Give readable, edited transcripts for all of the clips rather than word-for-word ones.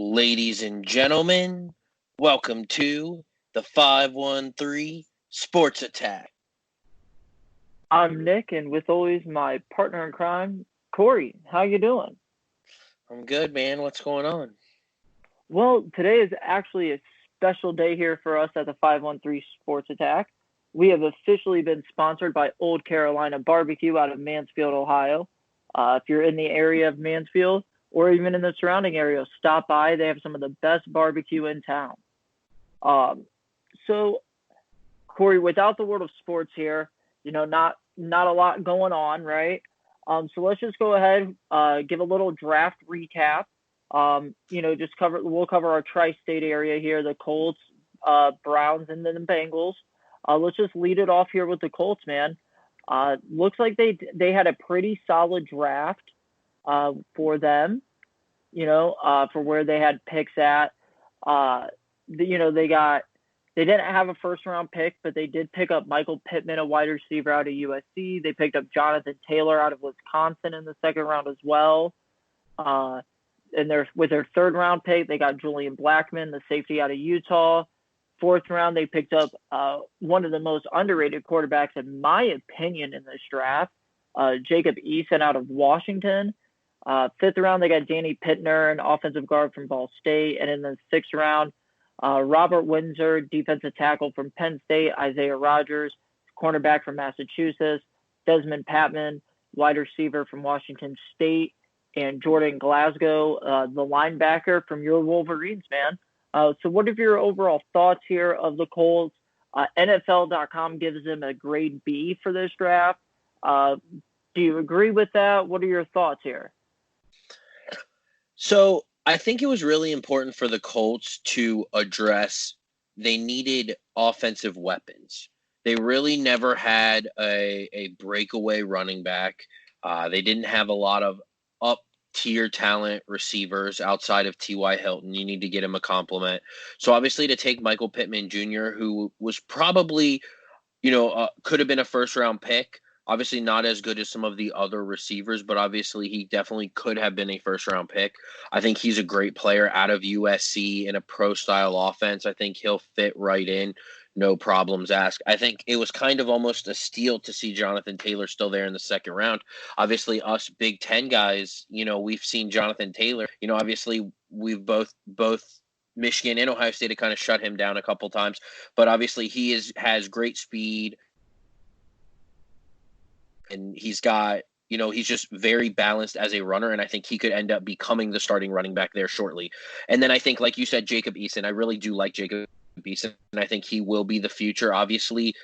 Ladies and gentlemen, welcome to the 513 Sports Attack. I'm Nick, and with always my partner in crime, Cory. How you doing? I'm good, man. What's going on? Well, today is actually a special day here for us at the 513 Sports Attack. We have officially been sponsored by Old Carolina BBQ out of Mansfield, Ohio. If you're in the area of Mansfield or even in the surrounding area, stop by. They have some of the best barbecue in town. So, Cory, without the world of sports here, not a lot going on, right? So let's just go ahead, give a little draft recap. We'll cover our tri-state area here, the Colts, Browns, and then the Bengals. Let's just lead it off here with the Colts, man. Looks like they had a pretty solid draft for them, for where they had picks at. They didn't have a first-round pick, but they did pick up Michael Pittman, a wide receiver out of USC. They picked up Jonathan Taylor out of Wisconsin in the second round as well. With their third-round pick, they got Julian Blackmon, the safety out of Utah. Fourth round, they picked up one of the most underrated quarterbacks, in my opinion, in this draft, Jacob Eason out of Washington. Fifth round, they got Danny Pittner, an offensive guard from Ball State. And in the sixth round, Robert Windsor, defensive tackle from Penn State, Isaiah Rodgers, cornerback from Massachusetts, Desmond Patman, wide receiver from Washington State, and Jordan Glasgow, the linebacker from your Wolverines, man. So what are your overall thoughts here of the Colts? NFL.com gives them a grade B for this draft. Do you agree with that? What are your thoughts here? So I think it was really important for the Colts to address they needed offensive weapons. They really never had a breakaway running back. They didn't have a lot of up-tier talent receivers outside of T.Y. Hilton. You need to get him a compliment. So obviously to take Michael Pittman Jr., who was probably, could have been a first-round pick, obviously not as good as some of the other receivers, but obviously he definitely could have been a first-round pick. I think he's a great player out of USC in a pro-style offense. I think he'll fit right in, no problems asked. I think it was kind of almost a steal to see Jonathan Taylor still there in the second round. Obviously, us Big Ten guys, we've seen Jonathan Taylor. Obviously, we've both Michigan and Ohio State have kind of shut him down a couple times, but obviously he has great speed. And he's got, he's just very balanced as a runner, and I think he could end up becoming the starting running back there shortly. And then I think, like you said, Jacob Eason, I really do like Jacob Eason, and I think he will be the future. Obviously,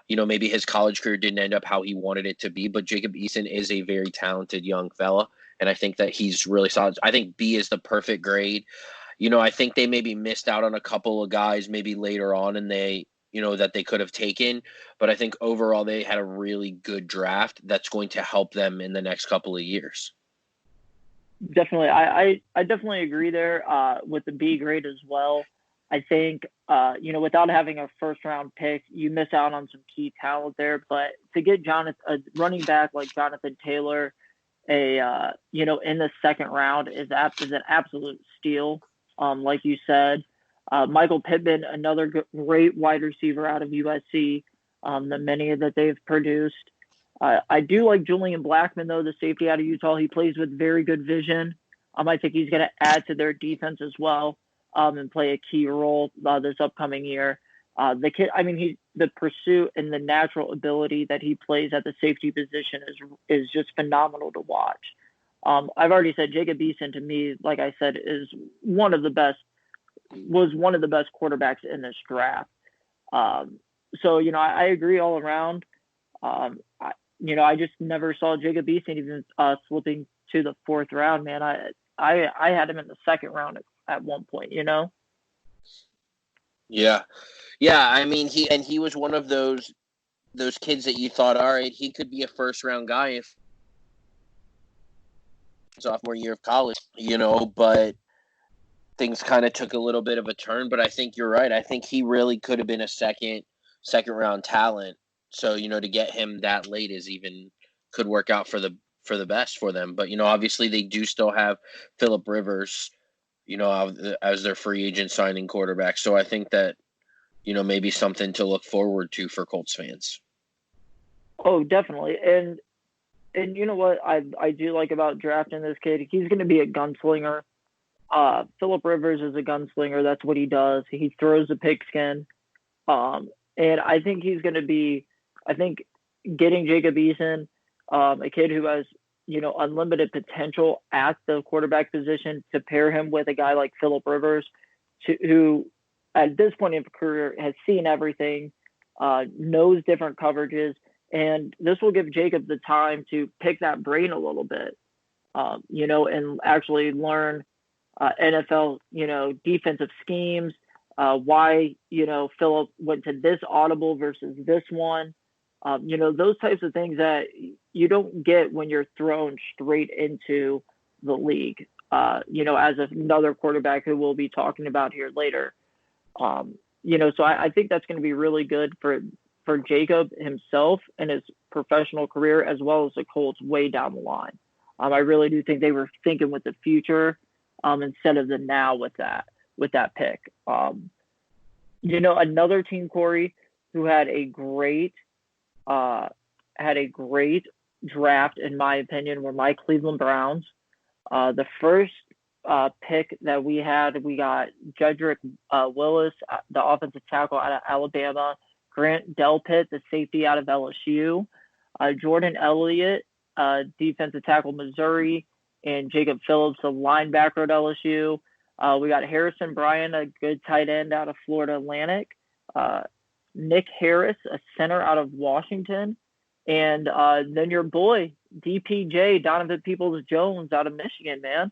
maybe his college career didn't end up how he wanted it to be, but Jacob Eason is a very talented young fella, and I think that he's really solid. I think B is the perfect grade. I think they maybe missed out on a couple of guys maybe later on, and that they could have taken. But I think overall they had a really good draft that's going to help them in the next couple of years. Definitely. I definitely agree there with the B grade as well. I think, without having a first-round pick, you miss out on some key talent there. But to get a running back like Jonathan Taylor, in the second round is an absolute steal, like you said. Michael Pittman, another great wide receiver out of USC, the many that they've produced. I do like Julian Blackmon, though, the safety out of Utah. He plays with very good vision. I think he's going to add to their defense as well and play a key role this upcoming year. The kid, the pursuit and the natural ability that he plays at the safety position is just phenomenal to watch. I've already said Jacob Eason, to me, like I said, was one of the best quarterbacks in this draft. I agree all around. I just never saw Jacob Eason even slipping to the fourth round, man. I had him in the second round at one point, Yeah. He was one of those kids that you thought, all right, he could be a first round guy if sophomore year of college, but things kind of took a little bit of a turn. But I think you're right. I think he really could have been a second round talent. So, to get him that late could work out for the best for them. But, obviously they do still have Phillip Rivers, as their free agent signing quarterback. So I think that, maybe something to look forward to for Colts fans. Oh, definitely. And you know what I do like about drafting this kid? He's going to be a gunslinger. Phillip Rivers is a gunslinger. That's what he does. He throws a pigskin. And I think he's going to be, I think getting Jacob Eason, a kid who has, unlimited potential at the quarterback position, to pair him with a guy like Phillip Rivers, who at this point in his career has seen everything, knows different coverages, and this will give Jacob the time to pick that brain a little bit, and actually learn NFL, defensive schemes, why, Phillip went to this audible versus this one. Those types of things that you don't get when you're thrown straight into the league, as another quarterback who we'll be talking about here later. So I think that's going to be really good for Jacob himself and his professional career, as well as the Colts way down the line. I really do think they were thinking with the future, instead of the now with that pick. Another team, Corey, who had a great draft, in my opinion, were my Cleveland Browns. The first pick that we got Jedrick Willis, the offensive tackle out of Alabama, Grant Delpit, the safety out of LSU, Jordan Elliott, defensive tackle, Missouri, and Jacob Phillips, the linebacker at LSU. We got Harrison Bryant, a good tight end out of Florida Atlantic, Nick Harris, a center out of Washington, and then your boy, DPJ, Donovan Peoples-Jones out of Michigan, man.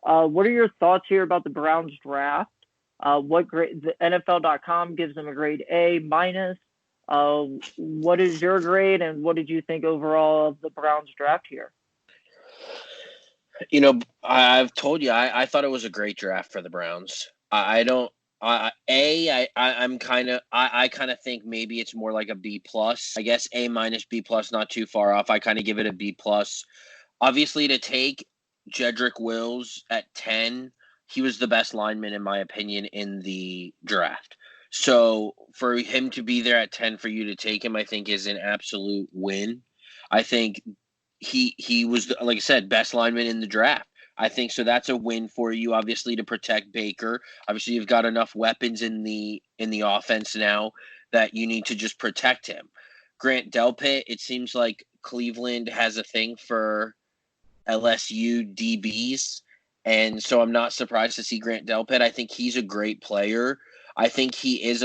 What are your thoughts here about the Browns draft? What grade? The NFL.com gives them a grade A minus. What is your grade, and what did you think overall of the Browns draft here? I've told you I thought it was a great draft for the Browns. I kind of think maybe it's more like a B plus. I guess A minus, B plus, not too far off. I kind of give it a B plus. Obviously, to take Jedrick Wills at 10, he was the best lineman in my opinion in the draft. So for him to be there at 10 for you to take him, I think is an absolute win. I think he was, like I said, best lineman in the draft. I think so. That's a win for you, obviously, to protect Baker. Obviously, you've got enough weapons in the offense now that you need to just protect him. Grant Delpit, it seems like Cleveland has a thing for LSU DBs, and so I'm not surprised to see Grant Delpit. I think he's a great player. I think he is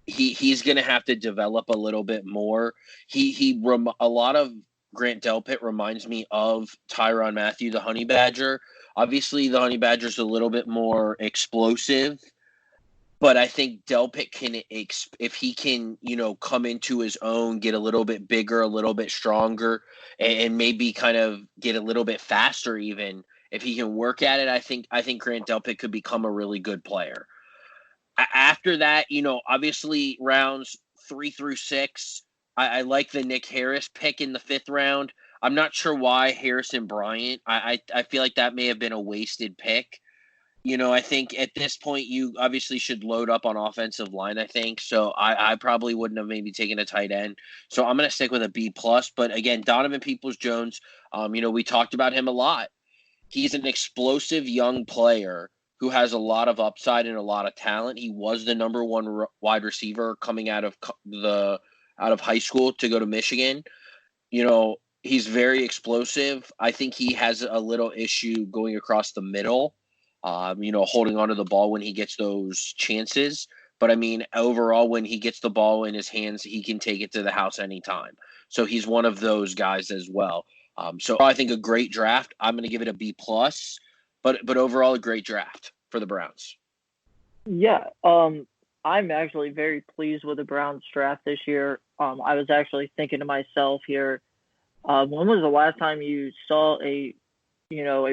he's going to have to develop a little bit more. A lot of Grant Delpit reminds me of Tyrann Mathieu, the Honey Badger. Obviously, the Honey Badger is a little bit more explosive, but I think Delpit can, if he can, come into his own, get a little bit bigger, a little bit stronger, and maybe kind of get a little bit faster even. If he can work at it, I think Grant Delpit could become a really good player. After that, obviously rounds 3 through 6, I like the Nick Harris pick in the 5th round. I'm not sure why Harrison Bryant. I feel like that may have been a wasted pick. I think at this point you obviously should load up on offensive line, I think. So I probably wouldn't have maybe taken a tight end. So I'm going to stick with a B+. But again, Donovan Peoples-Jones, we talked about him a lot. He's an explosive young player who has a lot of upside and a lot of talent. He was the number 1 wide receiver coming out of high school to go to Michigan. He's very explosive. I think he has a little issue going across the middle, holding onto the ball when he gets those chances. But I mean, overall, when he gets the ball in his hands, he can take it to the house anytime. So he's one of those guys as well. So I think a great draft. I'm going to give it a B+, but overall a great draft for the Browns. Yeah, I'm actually very pleased with the Browns draft this year. I was actually thinking to myself here, when was the last time you saw a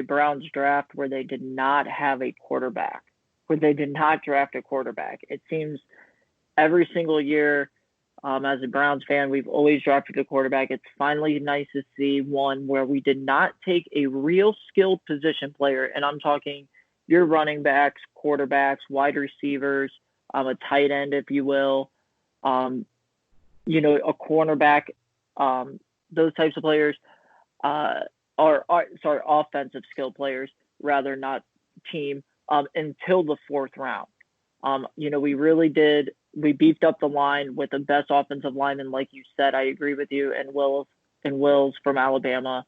Browns draft where they did not have a quarterback, where they did not draft a quarterback? It seems every single year, as a Browns fan, we've always drafted a quarterback. It's finally nice to see one where we did not take a real skilled position player, and I'm talking your running backs, quarterbacks, wide receivers, a tight end, if you will, a cornerback, those types of players are offensive skill players rather, not team, until the fourth round. We beefed up the line with the best offensive lineman, like you said. I agree with you. And Wills from Alabama.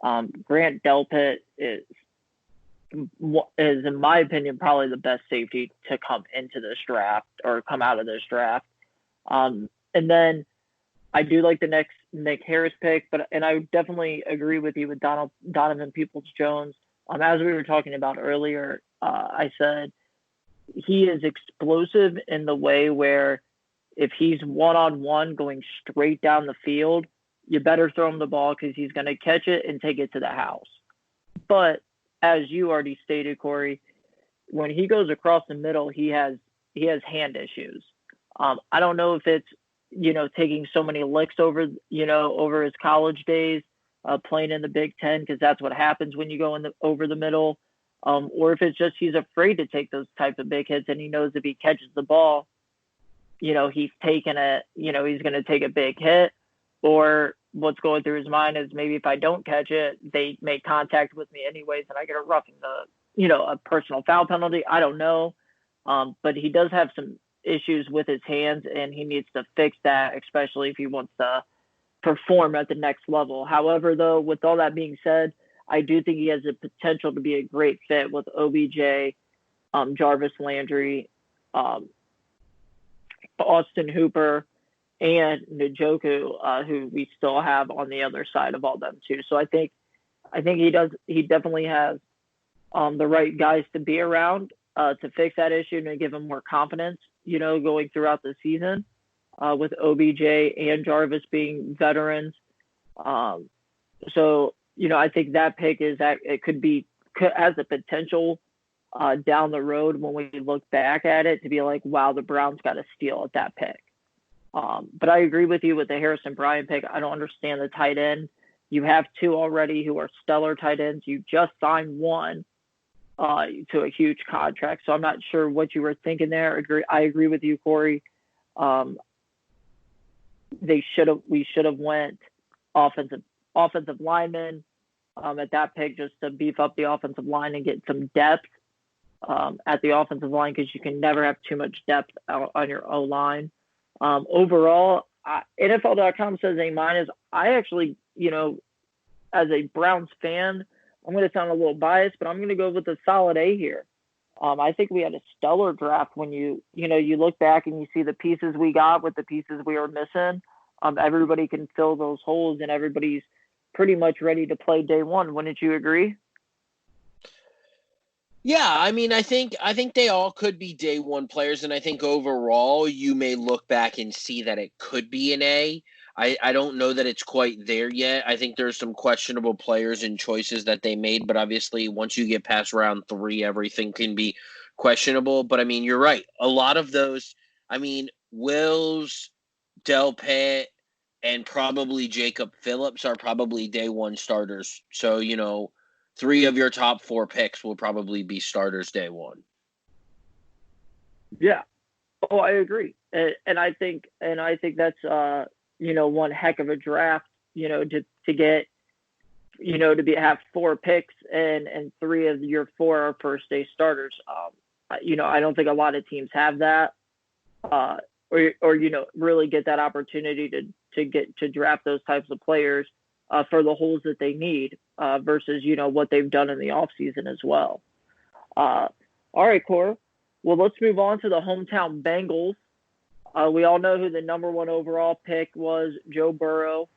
Grant Delpit is, in my opinion, probably the best safety to come into this draft or come out of this draft. And then I do like the next Nick Harris pick, and I definitely agree with you with Donovan Peoples-Jones. As we were talking about earlier, I said he is explosive in the way where if he's one-on-one going straight down the field, you better throw him the ball because he's going to catch it and take it to the house. But as you already stated, Cory, when he goes across the middle, he has hand issues. I don't know if it's, taking so many licks over his college days, playing in the Big Ten, because that's what happens when you go over the middle, or if it's just he's afraid to take those types of big hits, and he knows if he catches the ball, he's taking it, he's going to take a big hit, or what's going through his mind is maybe if I don't catch it, they make contact with me anyways, and I get a roughing a personal foul penalty. I don't know, but he does have some issues with his hands, and he needs to fix that, especially if he wants to perform at the next level. However, though, with all that being said, I do think he has the potential to be a great fit with OBJ, Jarvis Landry, Austin Hooper, and Njoku, who we still have on the other side of all them too. So I think he definitely has the right guys to be around to fix that issue and to give him more confidence, going throughout the season, with OBJ and Jarvis being veterans. So, I think that pick has the potential down the road when we look back at it to be like, wow, the Browns got a steal at that pick. But I agree with you with the Harrison Bryant pick. I don't understand the tight end. You have two already who are stellar tight ends. You just signed one to a huge contract. So I'm not sure what you were thinking there. I agree with you, Cory. We should have went offensive lineman at that pick, just to beef up the offensive line and get some depth at the offensive line, because you can never have too much depth on your O-line. Overall, NFL.com says A-. I actually, as a Browns fan, I'm going to sound a little biased, but I'm going to go with a solid A here. I think we had a stellar draft when you look back and you see the pieces we got with the pieces we were missing. Everybody can fill those holes, and everybody's pretty much ready to play day one. Wouldn't you agree? Yeah, I mean, I think they all could be day one players, and I think overall you may look back and see that it could be an A. I don't know that it's quite there yet. I think there's some questionable players and choices that they made, but obviously once you get past round 3, everything can be questionable. But I mean, you're right. A lot of those, I mean, Wills, Delpit, and probably Jacob Phillips are probably day one starters. So, 3 of your top 4 picks will probably be starters day one. Yeah. Oh, I agree. And I think that's, one heck of a draft, to get, to have 4 picks and 3 of your 4 are first day starters. I don't think a lot of teams have that, or really get that opportunity to draft those types of players for the holes that they need, versus, what they've done in the offseason as well. All right, Cor. Well, let's move on to the hometown Bengals. We all know who the number 1 overall pick was, Joe Burrow.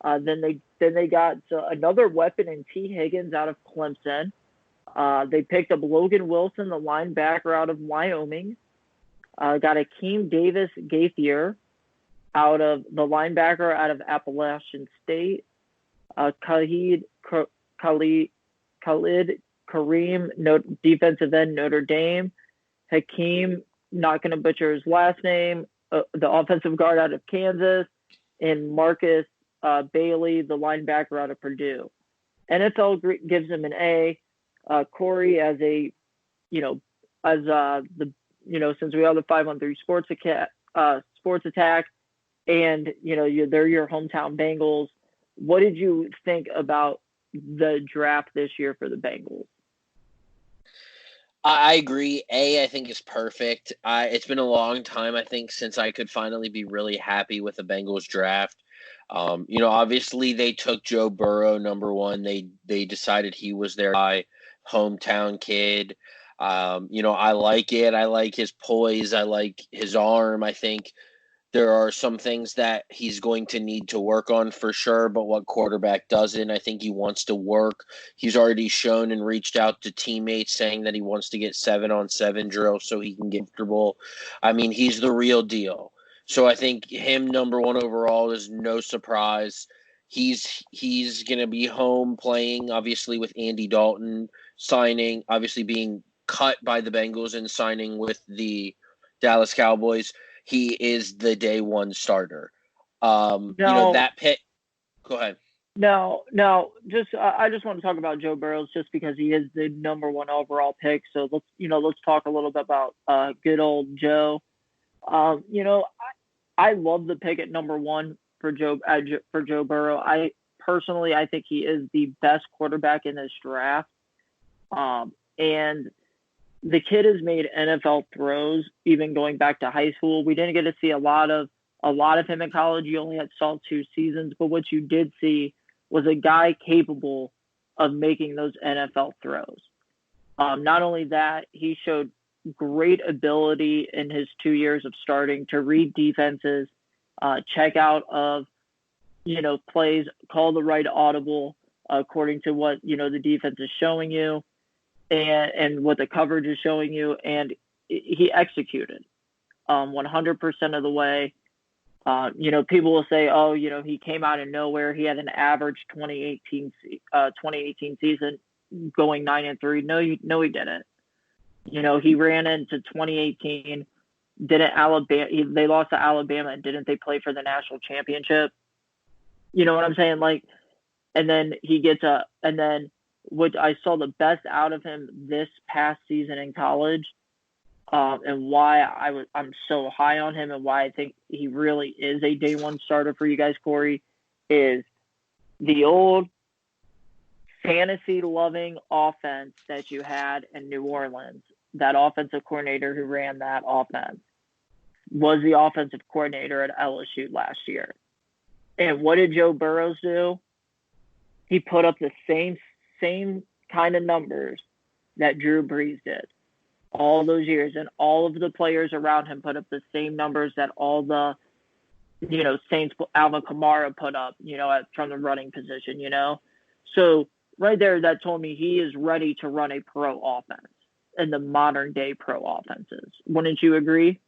Then they got another weapon in T. Higgins out of Clemson. They picked up Logan Wilson, the linebacker out of Wyoming. Got Akeem Davis Gaither out of the linebacker out of Appalachian State. Khalid Kareem, defensive end, Notre Dame. Hakeem, not going to butcher his last name, the offensive guard out of Kansas, and Marcus Bailey, the linebacker out of Purdue. NFL gives him an A. Cory, as a you know, as since we are the 513 Sports Attack, and they're your hometown Bengals. What did you think about the draft this year for the Bengals? I agree. I think it's perfect. It's been a long time, I think, since I could finally be really happy with the Bengals draft. Obviously they took Joe Burrow number one. They decided he was their guy, hometown kid. I like it. I like his poise. I like his arm. I think there are some things that he's going to need to work on for sure, but what quarterback doesn't? I think he wants to work. He's already shown and reached out to teammates saying that he wants to get 7-on-7 drills so he can get comfortable. I mean, he's the real deal. So I think him number one overall is no surprise. He's going to be home playing, obviously, with Andy Dalton signing, obviously being cut by the Bengals and signing with the Dallas Cowboys. He is the day one starter. That pick. Go ahead. No. I just want to talk about Joe Burrow just because he is the number one overall pick. So let's talk a little bit about good old Joe. I love the pick at number one for Joe Burrow. I think he is the best quarterback in this draft. And the kid has made NFL throws, even going back to high school. We didn't get to see a lot of him in college. You only saw 2 seasons, but what you did see was a guy capable of making those NFL throws. Not only that, he showed great ability in his 2 years of starting to read defenses, check out of plays, call the right audible according to what the defense is showing you. And what the coverage is showing you, and he executed 100% of the way. People will say, oh, he came out of nowhere. He had an average 2018 season going 9-3. No, he didn't. He ran into 2018. They lost to Alabama, and didn't they play for the national championship? You know what I'm saying? And then he gets and then what I saw the best out of him this past season in college, and why I'm so high on him and why I think he really is a day one starter for you guys, Cory, is the old fantasy loving offense that you had in New Orleans. That offensive coordinator who ran that offense was the offensive coordinator at LSU last year. And what did Joe Burrow do? He put up the same kind of numbers that Drew Brees did all those years, and all of the players around him put up the same numbers that all the Saints Alvin Kamara put up from the running position. So right there, that told me he is ready to run a pro offense in the modern day pro offenses. Wouldn't you agree?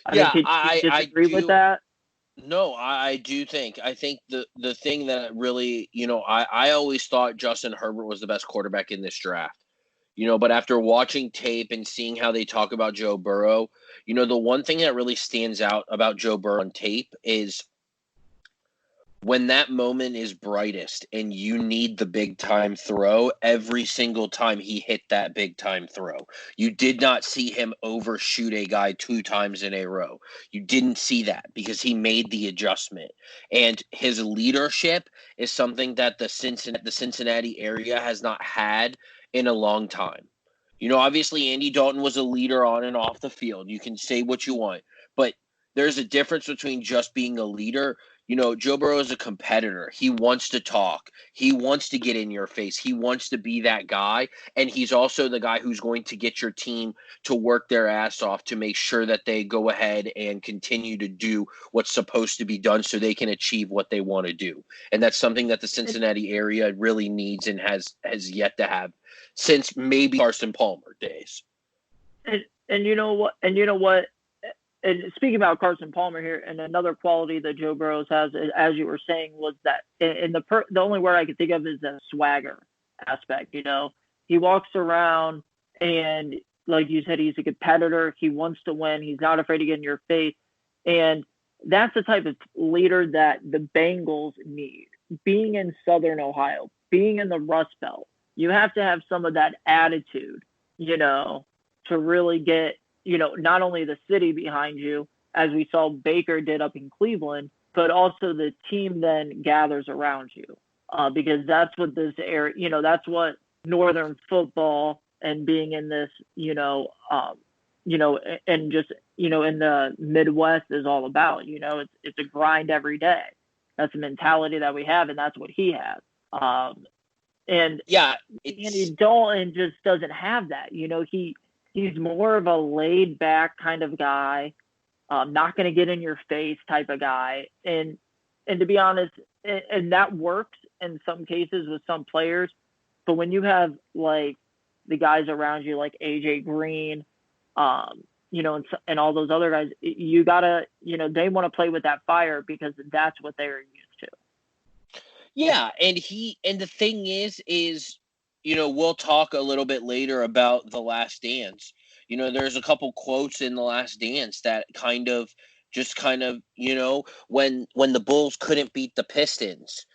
I disagree with that. No, I do think. I think the thing that really, I always thought Justin Herbert was the best quarterback in this draft. But after watching tape and seeing how they talk about Joe Burrow, the one thing that really stands out about Joe Burrow on tape is when that moment is brightest and you need the big time throw, every single time he hit that big time throw. You did not see him overshoot a guy 2 times in a row. You didn't see that because he made the adjustment. And his leadership is something that the Cincinnati area has not had in a long time. Obviously Andy Dalton was a leader on and off the field. You can say what you want, but there's a difference between just being a leader. Joe Burrow is a competitor. He wants to talk. He wants to get in your face. He wants to be that guy. And he's also the guy who's going to get your team to work their ass off to make sure that they go ahead and continue to do what's supposed to be done so they can achieve what they want to do. And that's something that the Cincinnati area really needs and has yet to have since maybe Carson Palmer days. And you know what? And speaking about Carson Palmer here, and another quality that Joe Burrow has, as you were saying, was that, and the only word I could think of is the swagger aspect. He walks around, and like you said, he's a competitor. He wants to win. He's not afraid to get in your face, and that's the type of leader that the Bengals need. Being in Southern Ohio, being in the Rust Belt, you have to have some of that attitude to really get, not only the city behind you, as we saw Baker did up in Cleveland, but also the team then gathers around you. Because that's what this area, that's what Northern football and being in this, and just, in the Midwest is all about. It's a grind every day. That's the mentality that we have, and that's what he has. And yeah, Andy Dalton just doesn't have that. He's more of a laid back kind of guy, not going to get in your face type of guy. And to be honest, and that works in some cases with some players. But when you have like the guys around you, like AJ Green, and all those other guys, you gotta, they want to play with that fire because that's what they're used to. Yeah, and the thing is, we'll talk a little bit later about The Last Dance. There's a couple quotes in The Last Dance that kind of, when the Bulls couldn't beat the Pistons,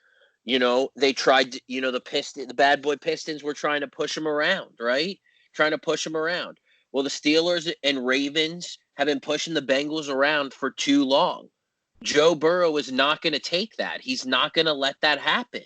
they tried to, the bad boy Pistons were trying to push them around, right? Trying to push them around. Well, the Steelers and Ravens have been pushing the Bengals around for too long. Joe Burrow is not going to take that. He's not going to let that happen.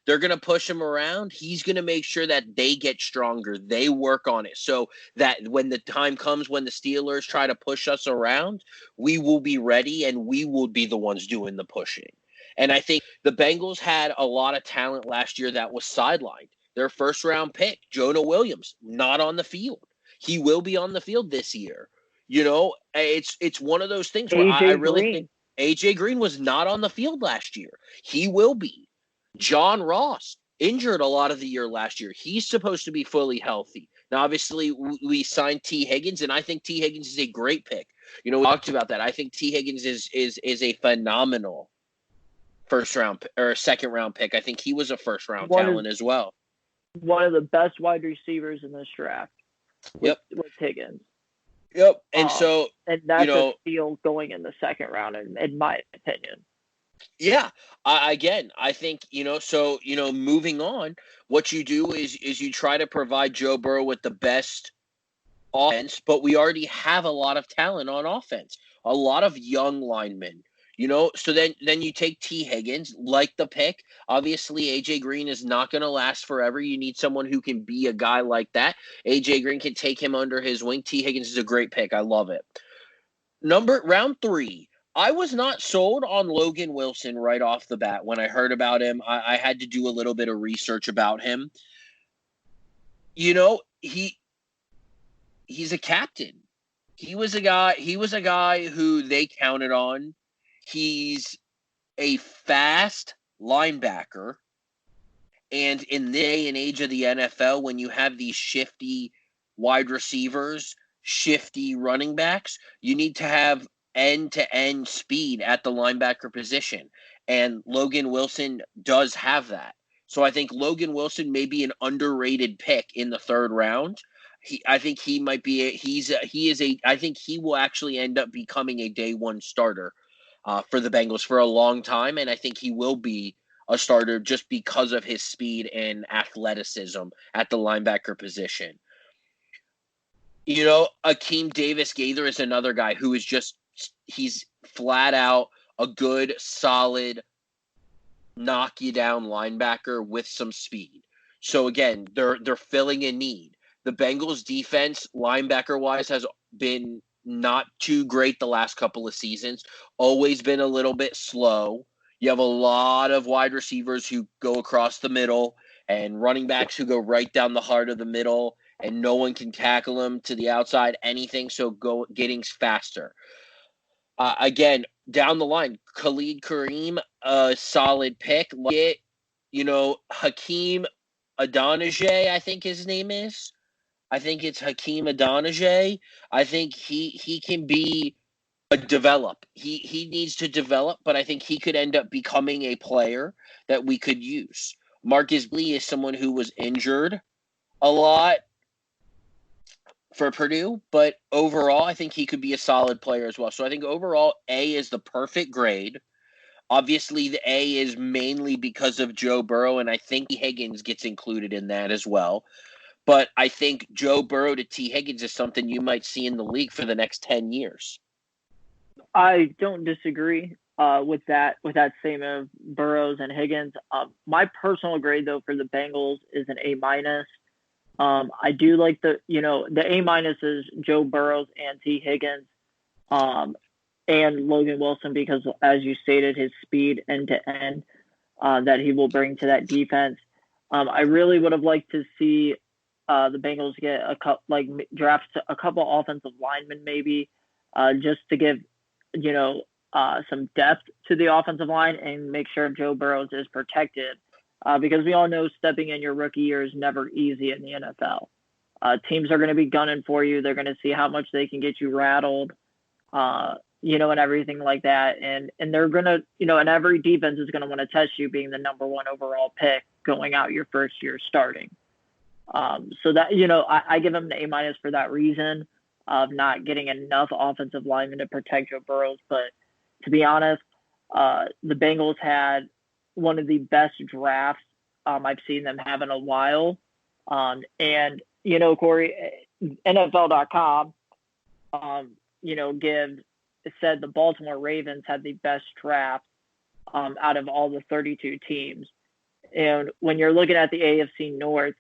They're going to push him around. He's going to make sure that they get stronger. They work on it so that when the time comes when the Steelers try to push us around, we will be ready and we will be the ones doing the pushing. And I think the Bengals had a lot of talent last year that was sidelined. Their first-round pick, Jonah Williams, not on the field. He will be on the field this year. It's one of those things where I really think A.J. Green was not on the field last year. He will be. John Ross, injured a lot of the year last year. He's supposed to be fully healthy. Now, obviously, we signed T. Higgins, and I think T. Higgins is a great pick. We talked about that. I think T. Higgins is a phenomenal first-round or second-round pick. I think he was a first-round talent as well. One of the best wide receivers in this draft. With Higgins. Yep. And so, and that's a steal going in the second round, in my opinion. Yeah. I think, moving on, what you do is you try to provide Joe Burrow with the best offense, but we already have a lot of talent on offense, a lot of young linemen. So then you take T. Higgins, like the pick. Obviously, A.J. Green is not going to last forever. You need someone who can be a guy like that. A.J. Green can take him under his wing. T. Higgins is a great pick. I love it. Round 3. I was not sold on Logan Wilson right off the bat. When I heard about him, I had to do a little bit of research about him. He's a captain. He was a guy who they counted on. He's a fast linebacker. And in the day and age of the NFL, when you have these shifty wide receivers, shifty running backs, you need to have end-to-end speed at the linebacker position. And Logan Wilson does have that. So I think Logan Wilson may be an underrated pick in the third round. I think he might be I think he will actually end up becoming a day one starter for the Bengals for a long time, and I think he will be a starter just because of his speed and athleticism at the linebacker position. Akeem Davis-Gaither is another guy who is he's flat out a good, solid, knock-you-down linebacker with some speed. So, again, they're filling a need. The Bengals' defense, linebacker-wise, has been not too great the last couple of seasons. Always been a little bit slow. You have a lot of wide receivers who go across the middle and running backs who go right down the heart of the middle, and no one can tackle them to the outside, anything, so getting faster. Again, down the line, Khalid Kareem, a solid pick. Hakeem Adeniji, I think his name is. I think it's Hakeem Adeniji. I think he can be a develop. He needs to develop, but I think he could end up becoming a player that we could use. Marcus Lee is someone who was injured a lot for Purdue, but overall, I think he could be a solid player as well. So I think overall, A is the perfect grade. Obviously, the A is mainly because of Joe Burrow, and I think Higgins gets included in that as well. But I think Joe Burrow to T. Higgins is something you might see in the league for the next 10 years. I don't disagree with that statement of Burrows and Higgins. My personal grade, though, for the Bengals is an A-. I do like the A- is Joe Burrows and T. Higgins and Logan Wilson because, as you stated, his speed end-to-end that he will bring to that defense. I really would have liked to see the Bengals get draft a couple offensive linemen maybe just to give, some depth to the offensive line and make sure Joe Burrows is protected because we all know stepping in your rookie year is never easy in the NFL. Teams are going to be gunning for you. They're going to see how much they can get you rattled, and everything like that. And they're going to, and every defense is going to want to test you being the number one overall pick going out your first year starting. So that, I give them an A- for that reason of not getting enough offensive linemen to protect Joe Burrows. But to be honest, the Bengals had one of the best drafts I've seen them have in a while. And, Cory, NFL.com, said the Baltimore Ravens had the best draft out of all the 32 teams. And when you're looking at the AFC North,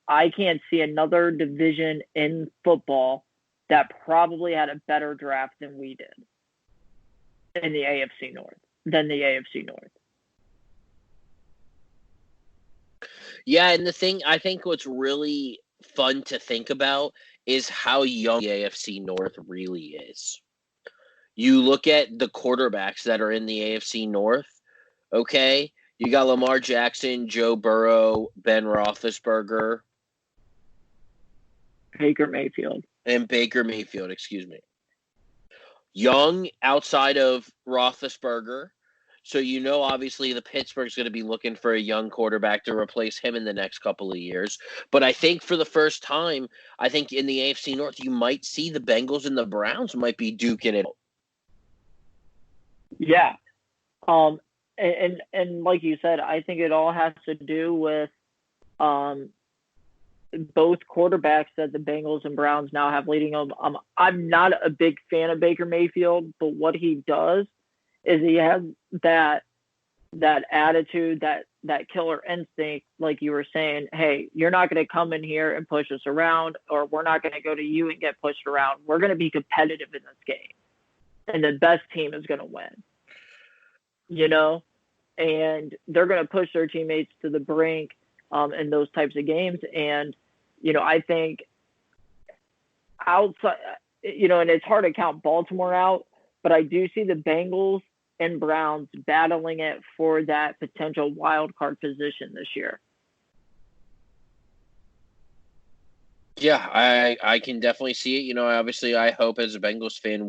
I can't see another division in football that probably had a better draft than we did in the AFC North, Yeah, and I think what's really fun to think about is how young the AFC North really is. You look at the quarterbacks that are in the AFC North, okay? You got Lamar Jackson, Joe Burrow, Ben Roethlisberger. Baker Mayfield, excuse me. Young outside of Roethlisberger. So, obviously the Pittsburgh's going to be looking for a young quarterback to replace him in the next couple of years. But I think for the first time, I think in the AFC North, you might see the Bengals and the Browns might be duking it. Yeah. And like you said, I think it all has to do with both quarterbacks that the Bengals and Browns now have leading them. I'm not a big fan of Baker Mayfield, but what he does is he has that attitude, that killer instinct, like you were saying, hey, you're not going to come in here and push us around, or we're not going to go to you and get pushed around. We're going to be competitive in this game, and the best team is going to win. And they're going to push their teammates to the brink in those types of games. And, I think outside, and it's hard to count Baltimore out, but I do see the Bengals and Browns battling it for that potential wild card position this year. Yeah, I can definitely see it. Obviously I hope as a Bengals fan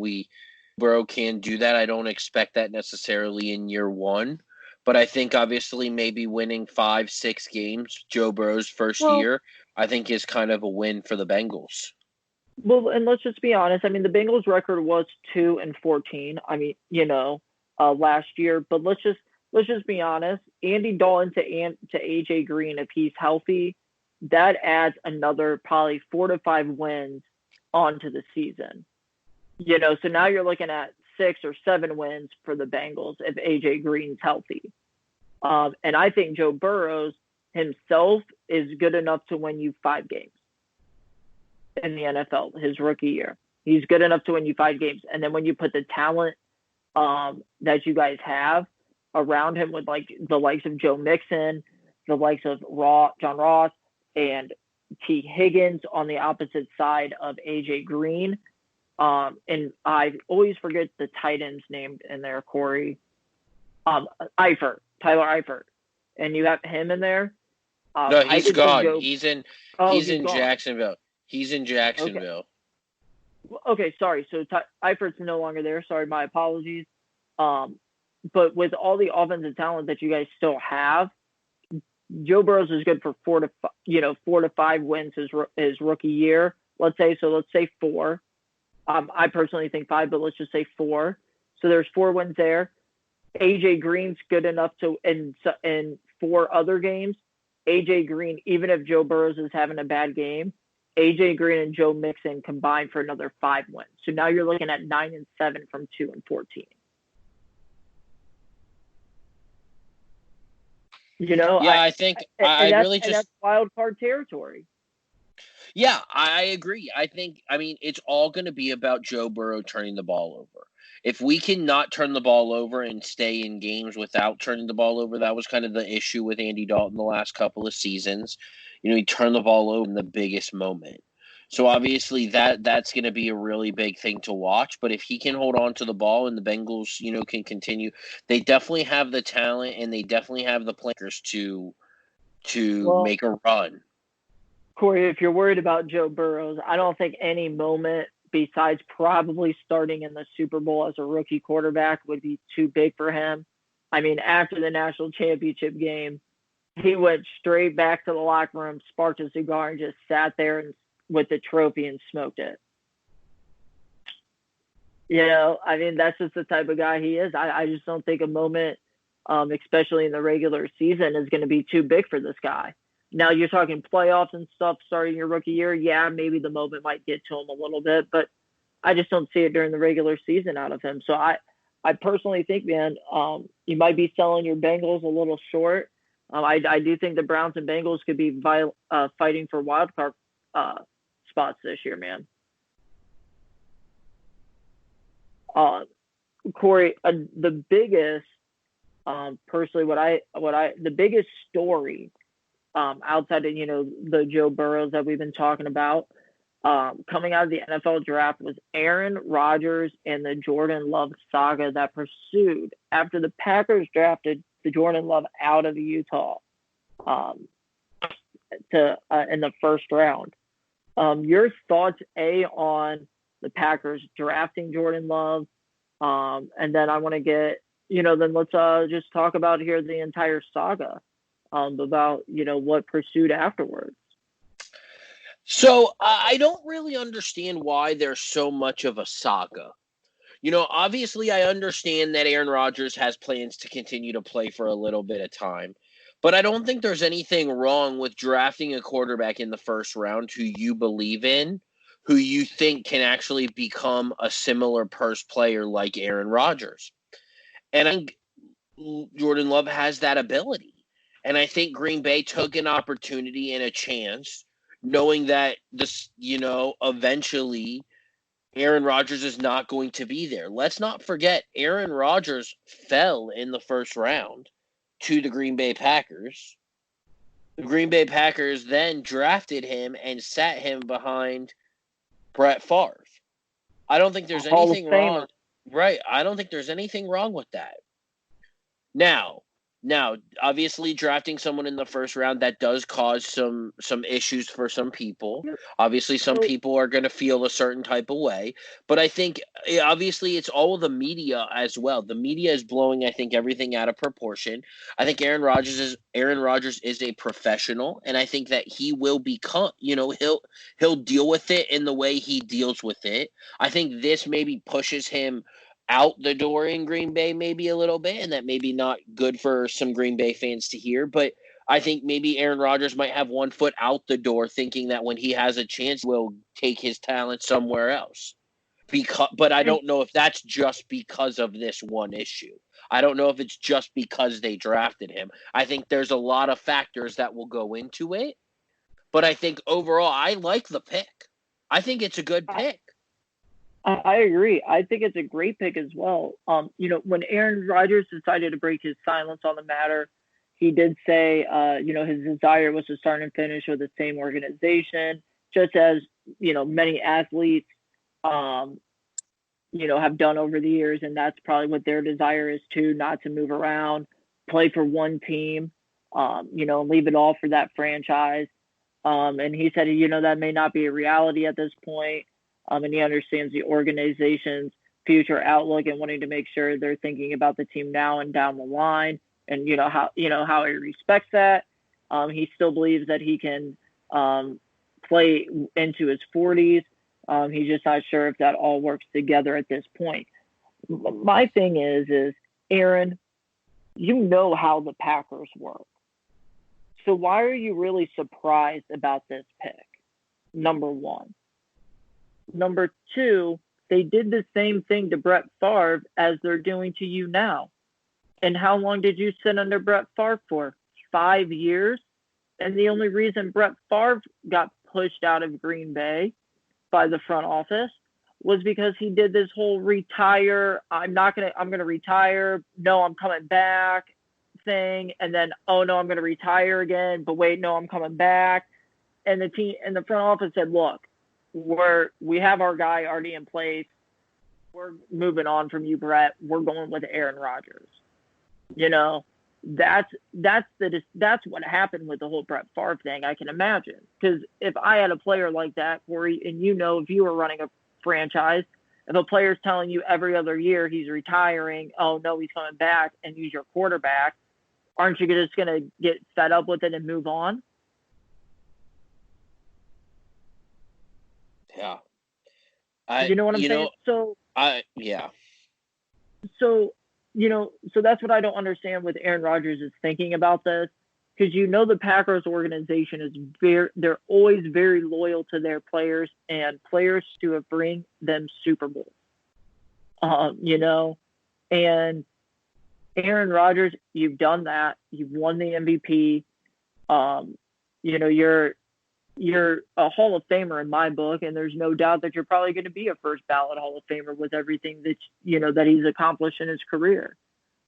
Burrow can do that. I don't expect that necessarily in year one. But I think obviously maybe winning 5-6 games, Joe Burrow's first year, I think is kind of a win for the Bengals. Well, and let's just be honest. I mean, the Bengals record was 2-14. I mean, last year. But let's just be honest. Andy Dalton to AJ Green, if he's healthy, that adds another probably 4 to 5 wins onto the season. So now you're looking at 6 or 7 wins for the Bengals if AJ Green's healthy. And I think Joe Burrows himself is good enough to win you 5 games in the NFL his rookie year. He's good enough to win you 5 games. And then when you put the talent that you guys have around him with like the likes of Joe Mixon, the likes of John Ross, and T. Higgins on the opposite side of AJ Green, and I always forget the tight end's name in there, Cory. Tyler Eifert. And you have him in there. No, he's gone. He's in Jacksonville. He's in Jacksonville. Okay, sorry. So Eifert's no longer there. Sorry, my apologies. But with all the offensive talent that you guys still have, Joe Burrows is good for 4 to 5 wins his rookie year. Let's say 4. I personally think 5, but let's just say 4. So there's 4 wins there. AJ Green's good enough to in 4 other games. A.J. Green, even if Joe Burrows is having a bad game, A.J. Green and Joe Mixon combined for another 5 wins. So now you're looking at 9-7 from 2-14. Yeah, I think that's wild card territory. Yeah, I agree. I mean, it's all going to be about Joe Burrow turning the ball over. If we cannot turn the ball over and stay in games without turning the ball over, that was kind of the issue with Andy Dalton the last couple of seasons. He turned the ball over in the biggest moment. So obviously that's going to be a really big thing to watch. But if he can hold on to the ball and the Bengals, can continue, they definitely have the talent and they definitely have the players to make a run. Cory, if you're worried about Joe Burrows, I don't think any moment besides probably starting in the Super Bowl as a rookie quarterback would be too big for him. I mean, after the national championship game, he went straight back to the locker room, sparked a cigar, and just sat there with the trophy and smoked it. I mean, that's just the type of guy he is. I just don't think a moment, especially in the regular season, is going to be too big for this guy. Now you're talking playoffs and stuff starting your rookie year. Yeah, maybe the moment might get to him a little bit, but I just don't see it during the regular season out of him. So I personally think, man, you might be selling your Bengals a little short. I do think the Browns and Bengals could be fighting for wild card spots this year, man. Cory, the biggest, personally, the biggest story outside of, the Joe Burrows that we've been talking about, coming out of the NFL draft was Aaron Rodgers and the Jordan Love saga that pursued after the Packers drafted the Jordan Love out of Utah in the first round. Your thoughts, on the Packers drafting Jordan Love, and then I want to get, then let's just talk about here the entire saga. About what pursued afterwards. So I don't really understand why there's so much of a saga. Obviously I understand that Aaron Rodgers has plans to continue to play for a little bit of time, but I don't think there's anything wrong with drafting a quarterback in the first round who you believe in, who you think can actually become a similar player like Aaron Rodgers. And I think Jordan Love has that ability. And I think Green Bay took an opportunity and a chance, knowing that eventually Aaron Rodgers is not going to be there. Let's not forget, Aaron Rodgers fell in the first round to the Green Bay Packers. The Green Bay Packers then drafted him and sat him behind Brett Favre. I don't think there's anything wrong. Right. I don't think there's anything wrong with that. Now, obviously, drafting someone in the first round, that does cause some issues for some people. Obviously, some people are going to feel a certain type of way. But I think, obviously, it's all of the media as well. The media is blowing, I think, everything out of proportion. I think Aaron Rodgers is a professional, and I think that he will become, he'll deal with it in the way he deals with it. I think this maybe pushes him out the door in Green Bay maybe a little bit, and that maybe not good for some Green Bay fans to hear, but I think maybe Aaron Rodgers might have one foot out the door thinking that when he has a chance, he'll take his talent somewhere else. But I don't know if that's just because of this one issue. I don't know if it's just because they drafted him. I think there's a lot of factors that will go into it, but I think overall I like the pick. I think it's a good pick. I agree. I think it's a great pick as well. When Aaron Rodgers decided to break his silence on the matter, he did say, his desire was to start and finish with the same organization, just as, many athletes, have done over the years. And that's probably what their desire is too, not to move around, play for one team, leave it all for that franchise. And he said, that may not be a reality at this point. And he understands the organization's future outlook and wanting to make sure they're thinking about the team now and down the line. And how he respects that. He still believes that he can play into his 40s. He's just not sure if that all works together at this point. My thing is Aaron, how the Packers work. So why are you really surprised about this pick? Number one. Number two, they did the same thing to Brett Favre as they're doing to you now. And how long did you sit under Brett Favre for? 5 years? And the only reason Brett Favre got pushed out of Green Bay by the front office was because he did this whole retire, I'm going to retire, no, I'm coming back thing, and then, oh no, I'm going to retire again, but wait, no, I'm coming back. And the team and the front office said, look, we have our guy already in place. We're moving on from you, Brett. We're going with Aaron Rodgers. You know, that's what happened with the whole Brett Favre thing, I can imagine. Because if I had a player like that, Corey, and if you were running a franchise, if a player's telling you every other year he's retiring, oh no, he's coming back, and he's your quarterback, aren't you just going to get fed up with it and move on? Yeah. You know what I'm saying? So that's what I don't understand with Aaron Rodgers is thinking about this, because the Packers organization is they're always very loyal to their players and players to bring them Super Bowls. And Aaron Rodgers, you've done that. You've won the MVP. You're a Hall of Famer in my book, and there's no doubt that you're probably going to be a first ballot Hall of Famer with everything that that he's accomplished in his career.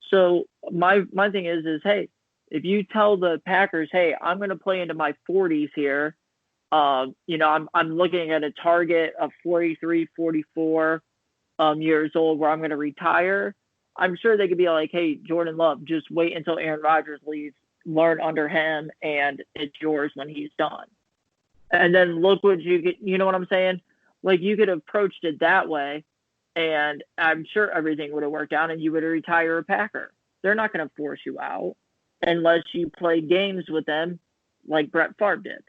So my thing is hey, if you tell the Packers, hey, I'm going to play into my 40s here, I'm looking at a target of 43, 44 years old where I'm going to retire, I'm sure they could be like, hey, Jordan Love, just wait until Aaron Rodgers leaves, learn under him, and it's yours when he's done. And then look what you get. You know what I'm saying? Like, you could have approached it that way, and I'm sure everything would have worked out, and you would retire a Packer. They're not going to force you out unless you play games with them like Brett Favre did.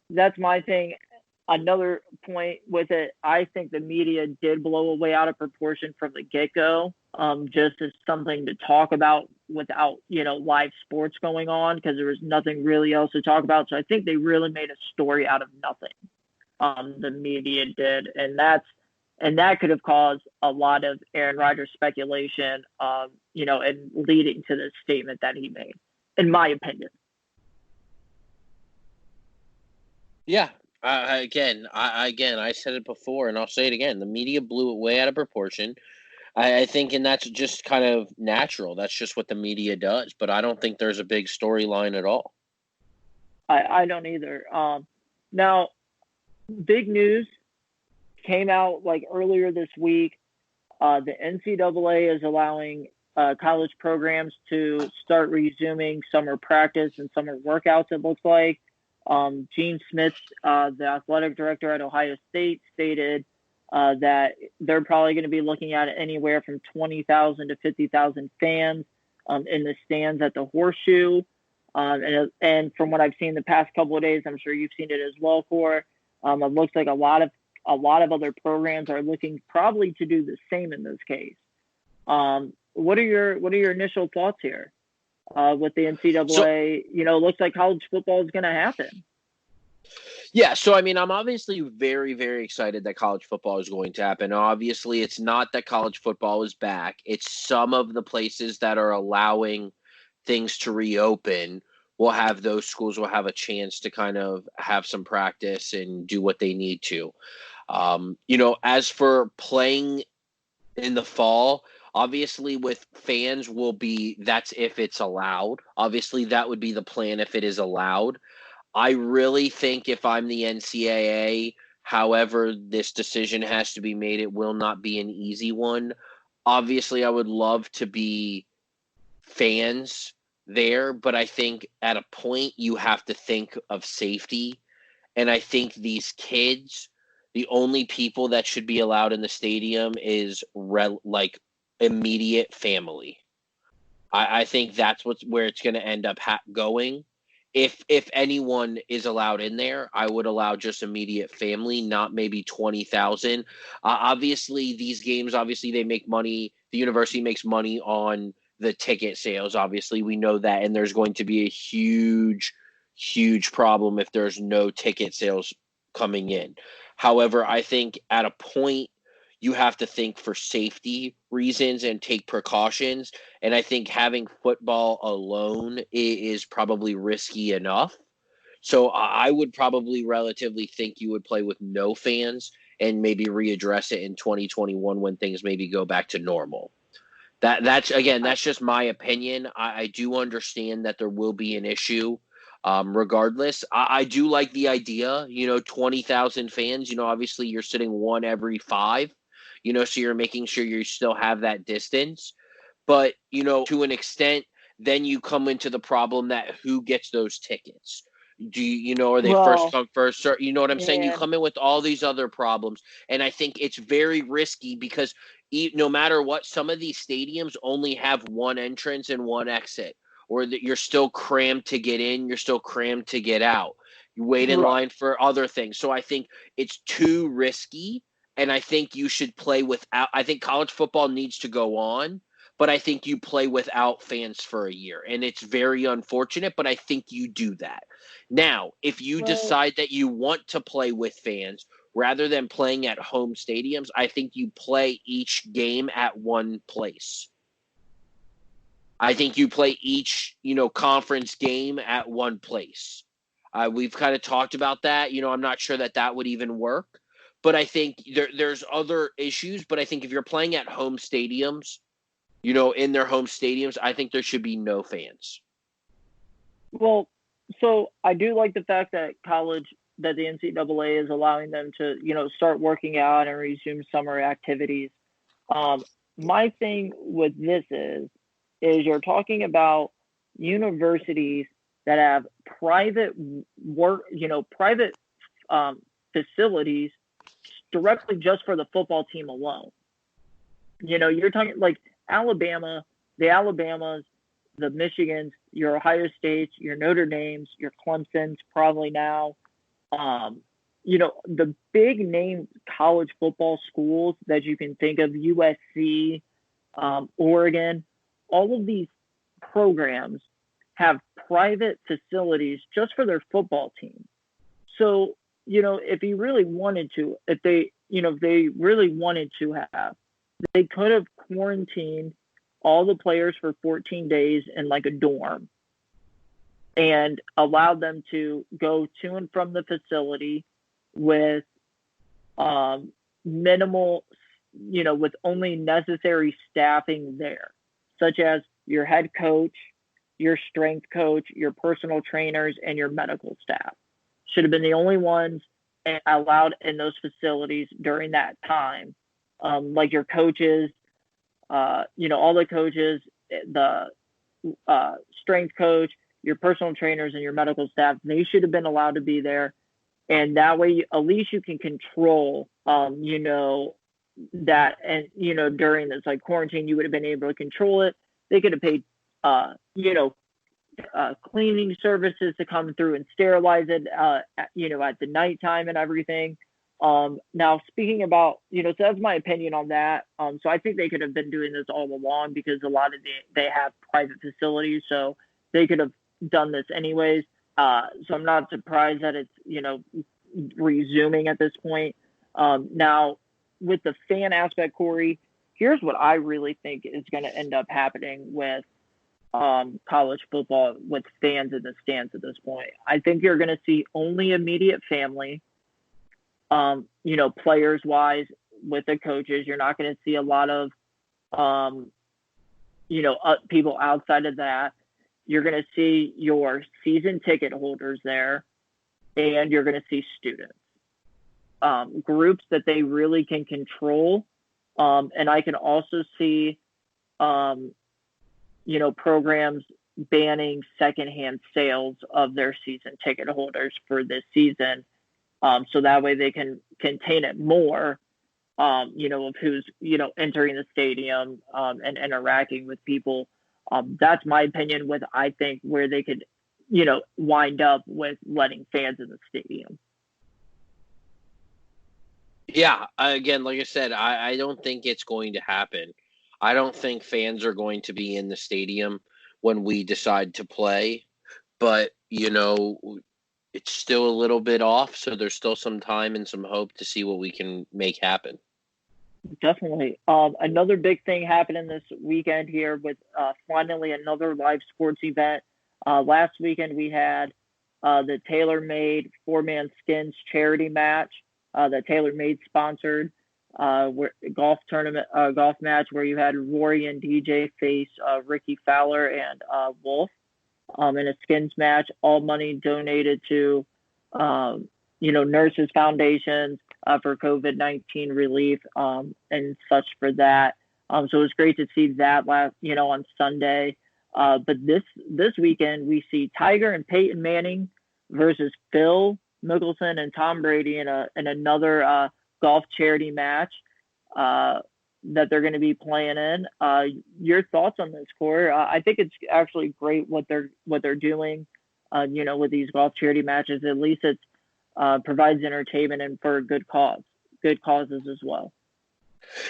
That's my thing. Another point with it, I think the media did blow away out of proportion from the get-go, just as something to talk about without, live sports going on, because there was nothing really else to talk about. So I think they really made a story out of nothing. The media did, and that could have caused a lot of Aaron Rodgers speculation, and leading to the statement that he made, in my opinion. Yeah. I said it before, and I'll say it again. The media blew it way out of proportion. I think, and that's just kind of natural. That's just what the media does. But I don't think there's a big storyline at all. I don't either. Now, big news came out like earlier this week. The NCAA is allowing college programs to start resuming summer practice and summer workouts, it looks like. Gene Smith, the athletic director at Ohio State, stated that they're probably going to be looking at anywhere from 20,000 to 50,000 fans in the stands at the Horseshoe. And from what I've seen the past couple of days, I'm sure you've seen it as well, Cor. It looks like a lot of other programs are looking probably to do the same in this case. What are your initial thoughts here? With the NCAA, it looks like college football is going to happen. Yeah, so I'm obviously very, very excited that college football is going to happen. Obviously, it's not that college football is back. It's some of the places that are allowing things to reopen those schools will have a chance to kind of have some practice and do what they need to. As for playing in the fall, obviously with fans that's if it's allowed. Obviously that would be the plan if it is allowed. I really think if I'm the NCAA, however this decision has to be made, it will not be an easy one. Obviously I would love to be fans there, but I think at a point you have to think of safety. And I think these kids, the only people that should be allowed in the stadium is immediate family. I think that's where it's going to end up going. If anyone is allowed in there, I would allow just immediate family, not maybe 20,000. Obviously, these games, they make money. The university makes money on the ticket sales. Obviously, we know that, and there's going to be a huge, huge problem if there's no ticket sales coming in. However, I think at a point you have to think for safety reasons and take precautions. And I think having football alone is probably risky enough. So I would probably relatively think you would play with no fans and maybe readdress it in 2021 when things maybe go back to normal. That's just my opinion. I do understand that there will be an issue. Regardless, I do like the idea, 20,000 fans, obviously you're sitting one every five, so you're making sure you still have that distance. But, to an extent, then you come into the problem that who gets those tickets? Are they first Well, come, first serve? You know what I'm saying? You and come in with all these other problems. And I think it's very risky because no matter what, some of these stadiums only have one entrance and one exit, or that you're still crammed to get in, you're still crammed to get out. You wait in right. line for other things. So I think it's too risky. And I think you should play without. I think college football needs to go on, but I think you play without fans for a year. And it's very unfortunate, but I think you do that. Now, if you Well, decide that you want to play with fans rather than playing at home stadiums, I think you play each game at one place. I think you play each, conference game at one place. We've kind of talked about that. I'm not sure that would even work, but I think there's other issues. But I think if you're playing at home stadiums, in their home stadiums, I think there should be no fans. well, so I do like the fact that that the NCAA is allowing them to, start working out and resume summer activities. My thing with this is you're talking about universities that have private private facilities directly just for the football team alone. You're talking like Alabama, the Alabamas, the Michigans, your Ohio States, your Notre Dames, your Clemsons, probably now. The big name college football schools that you can think of, USC, Oregon, all of these programs have private facilities just for their football team. So, if you really wanted to, if they really wanted to have, they could have quarantined all the players for 14 days in like a dorm and allowed them to go to and from the facility with minimal, with only necessary staffing there, such as your head coach, your strength coach, your personal trainers, and your medical staff. Should have been the only ones allowed in those facilities during that time. Like your coaches, all the coaches, the strength coach, your personal trainers, and your medical staff, they should have been allowed to be there. And that way, at least you can control, that. And, during this like quarantine, you would have been able to control it. They could have paid, cleaning services to come through and sterilize it, at the nighttime and everything. Now speaking about, so that's my opinion on that. So I think they could have been doing this all along because a lot of they have private facilities, so they could have done this anyways. So I'm not surprised that it's, resuming at this point. Now with the fan aspect, Cory, here's what I really think is going to end up happening with college football with fans in the stands at this point. I think you're going to see only immediate family. Players wise with the coaches, you're not going to see a lot of, people outside of that. You're going to see your season ticket holders there, and you're going to see students, groups that they really can control. And I can also see, programs banning secondhand sales of their season ticket holders for this season. So that way they can contain it more, of who's, entering the stadium and interacting with people. That's my opinion with, I think, where they could, wind up with letting fans in the stadium. Yeah, again, like I said, I don't think it's going to happen. I don't think fans are going to be in the stadium when we decide to play, but, it's still a little bit off, so there's still some time and some hope to see what we can make happen. Definitely. Another big thing happening this weekend here with finally another live sports event. Last weekend we had the TaylorMade Four-Man Skins charity match that TaylorMade sponsored. Golf match where you had Rory and DJ face Ricky Fowler and Wolf in a skins match. All money donated to nurses foundations for COVID-19 relief and such for that. So it was great to see that on Sunday. But this weekend we see Tiger and Peyton Manning versus Phil Mickelson and Tom Brady in another golf charity match that they're going to be playing in. Your thoughts on this, Cory? I think it's actually great what they're doing. With these golf charity matches, at least it's provides entertainment and for good causes as well.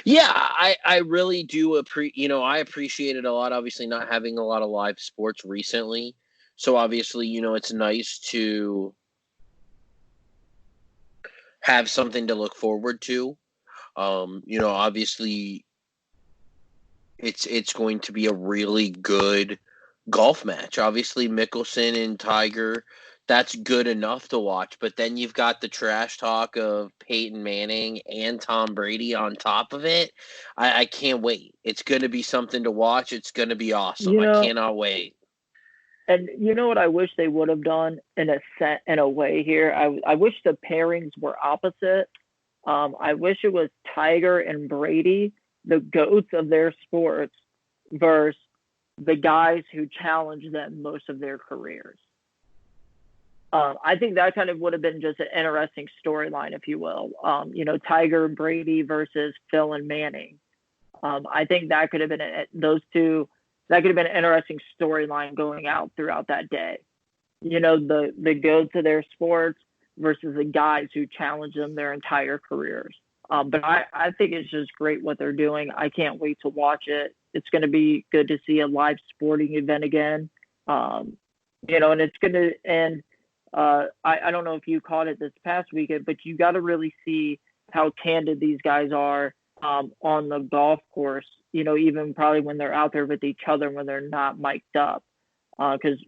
Yeah, I really do I appreciate it a lot. Obviously, not having a lot of live sports recently, so obviously, it's nice to have something to look forward to. Obviously, it's going to be a really good golf match. Obviously, Mickelson and Tiger, that's good enough to watch. But then you've got the trash talk of Peyton Manning and Tom Brady on top of it. I can't wait. It's going to be something to watch. It's going to be awesome. I cannot wait. And you know what I wish they would have done in a way here? I wish the pairings were opposite. I wish it was Tiger and Brady, the GOATs of their sports, versus the guys who challenged them most of their careers. I think that kind of would have been just an interesting storyline, if you will. Tiger and Brady versus Phil and Manning. I think that could have been those two. That could have been an interesting storyline going out throughout that day. The GOATs of their sports versus the guys who challenge them their entire careers. But I think it's just great what they're doing. I can't wait to watch it. It's going to be good to see a live sporting event again. And it's going to end. I don't know if you caught it this past weekend, but you got to really see how candid these guys are on the golf course, even probably when they're out there with each other when they're not mic'd up. Because,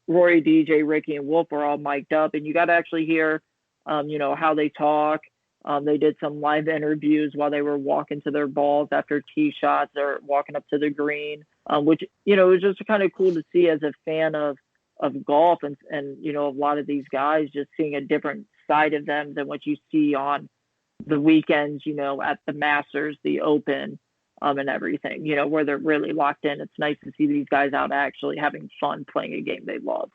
Rory, DJ, Ricky, and Wolf are all mic'd up, and you got to actually hear, how they talk. They did some live interviews while they were walking to their balls after tee shots or walking up to the green, which, it was just kind of cool to see as a fan of golf and a lot of these guys, just seeing a different side of them than what you see on the weekends, at the Masters, the Open, and everything, where they're really locked in. It's nice to see these guys out actually having fun playing a game they love.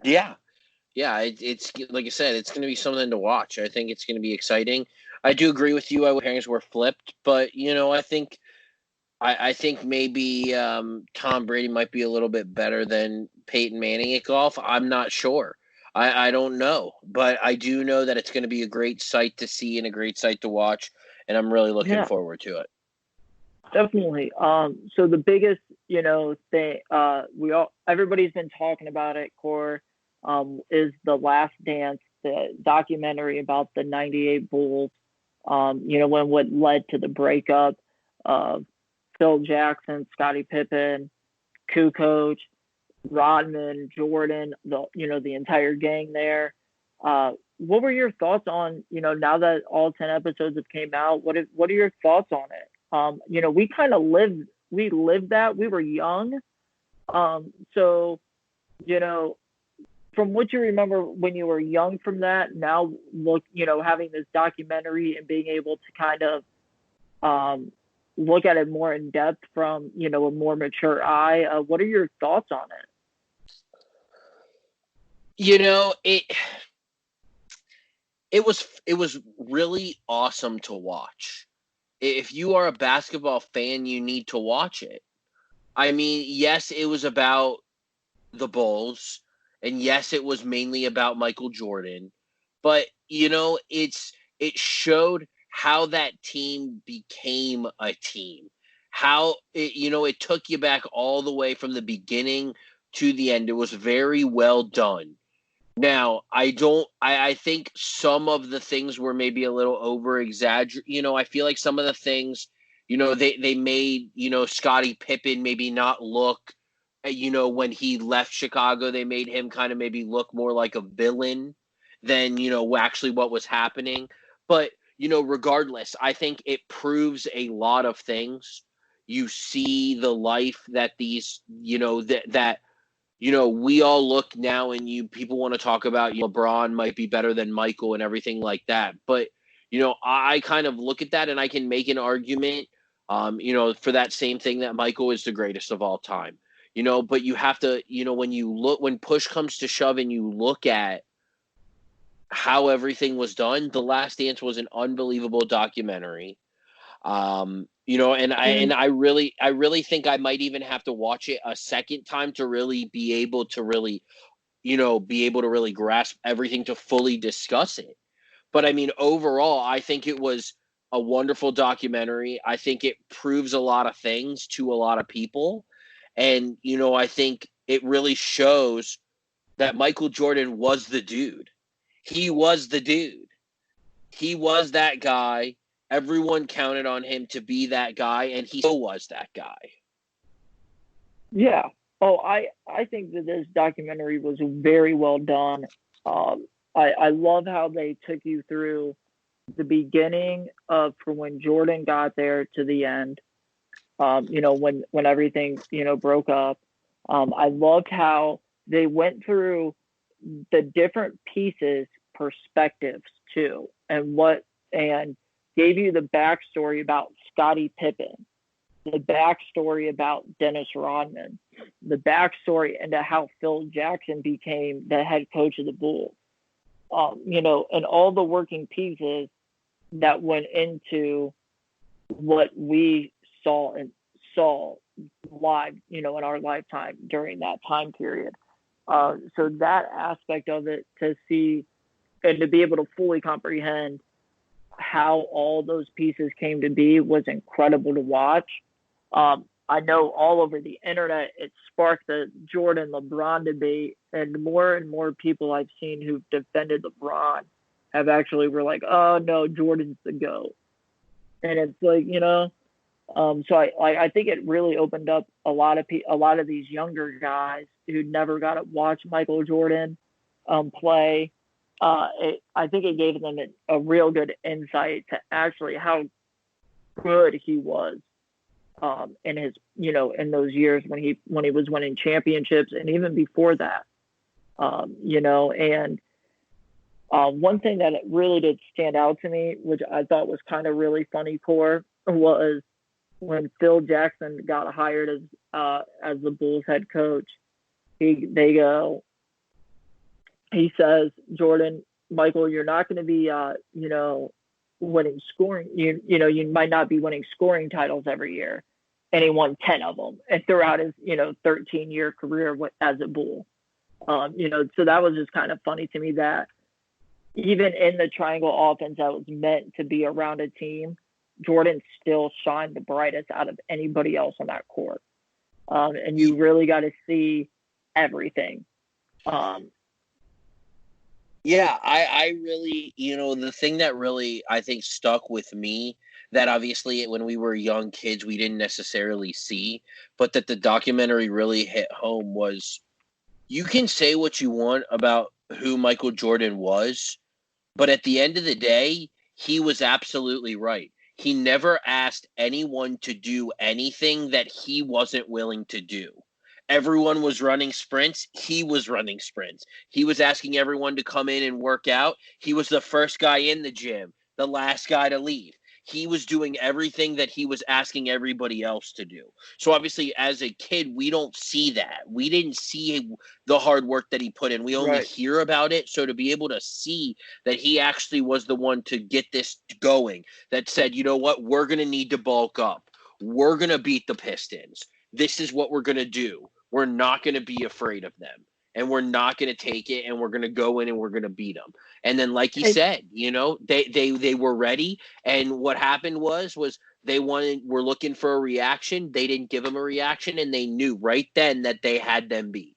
Yeah. Yeah, it's like I said, it's going to be something to watch. I think it's going to be exciting. I do agree with you. I wish pairings were flipped, but I think maybe Tom Brady might be a little bit better than Peyton Manning at golf. I'm not sure. I don't know, but I do know that it's going to be a great sight to see and a great sight to watch, and I'm really looking forward to it. Definitely. So the biggest, thing everybody's been talking about it, Core, is The Last Dance, the documentary about the '98 Bulls. When what led to the breakup of Phil Jackson, Scottie Pippen, Kukoc, Rodman, Jordan, the entire gang there. What were your thoughts on, now that all 10 episodes have came out, what are your thoughts on it? We kind of lived that. We were young. So, from what you remember when you were young from that, now look, having this documentary and being able to kind of look at it more in depth from, a more mature eye. What are your thoughts on it? It was really awesome to watch. If you are a basketball fan, you need to watch it. I mean, yes, it was about the Bulls, and yes, it was mainly about Michael Jordan, but it showed how that team became a team. How it took you back all the way from the beginning to the end. It was very well done. Now, I think some of the things were maybe a little over exaggerated. I feel like some of the things, they made, Scottie Pippen maybe not look, when he left Chicago, they made him kind of maybe look more like a villain than, actually what was happening. But, regardless, I think it proves a lot of things. You see the life that these, we all look now and people want to talk about LeBron might be better than Michael and everything like that. But, I kind of look at that and I can make an argument, for that same thing that Michael is the greatest of all time, but you have to, when push comes to shove and you look at how everything was done, The Last Dance was an unbelievable documentary. I really think I might even have to watch it a second time to really be able to really grasp everything to fully discuss it. But I mean, overall, I think it was a wonderful documentary. I think it proves a lot of things to a lot of people. And, I think it really shows that Michael Jordan was the dude. He was the dude. He was that guy. Everyone counted on him to be that guy, and he still was that guy. Yeah. Oh, I think that this documentary was very well done. I love how they took you through the beginning of from when Jordan got there to the end. When everything broke up. I loved how they went through the different pieces, perspectives too, and gave you the backstory about Scottie Pippen, the backstory about Dennis Rodman, the backstory into how Phil Jackson became the head coach of the Bulls, and all the working pieces that went into what we saw live, in our lifetime during that time period. So that aspect of it, to see and to be able to fully comprehend how all those pieces came to be, was incredible to watch. I know all over the internet it sparked the Jordan LeBron debate, and more people I've seen who've defended LeBron have actually were like, oh no, Jordan's the GOAT. And it's like, so I think it really opened up a lot of these younger guys who never got to watch Michael Jordan play. I think it gave them a real good insight to actually how good he was in his, in those years when he was winning championships, and even before that, and one thing that really did stand out to me, which I thought was kind of really funny, Core, was when Phil Jackson got hired as the Bulls head coach. He says, Jordan, Michael, you're not going to be, winning scoring. You might not be winning scoring titles every year. And he won 10 of them, and throughout his, 13-year career as a Bull. So that was just kind of funny to me that even in the triangle offense that was meant to be around a team, Jordan still shined the brightest out of anybody else on that court. And you really got to see everything. Yeah, I really, the thing that really, I think, stuck with me, that obviously when we were young kids, we didn't necessarily see, but that the documentary really hit home was, you can say what you want about who Michael Jordan was, but at the end of the day, he was absolutely right. He never asked anyone to do anything that he wasn't willing to do. Everyone was running sprints. He was running sprints. He was asking everyone to come in and work out. He was the first guy in the gym, the last guy to leave. He was doing everything that he was asking everybody else to do. So obviously, as a kid, we don't see that. We didn't see the hard work that he put in. We only hear about it. So to be able to see that he actually was the one to get this going, that said, you know what, we're going to need to bulk up. We're going to beat the Pistons. This is what we're going to do. We're not going to be afraid of them. and we're not going to take it, and we're going to go in and we're going to beat them. And then, like you And, said, they were ready. And what happened was we're looking for a reaction. They didn't give them a reaction, and they knew right then that they had them beat.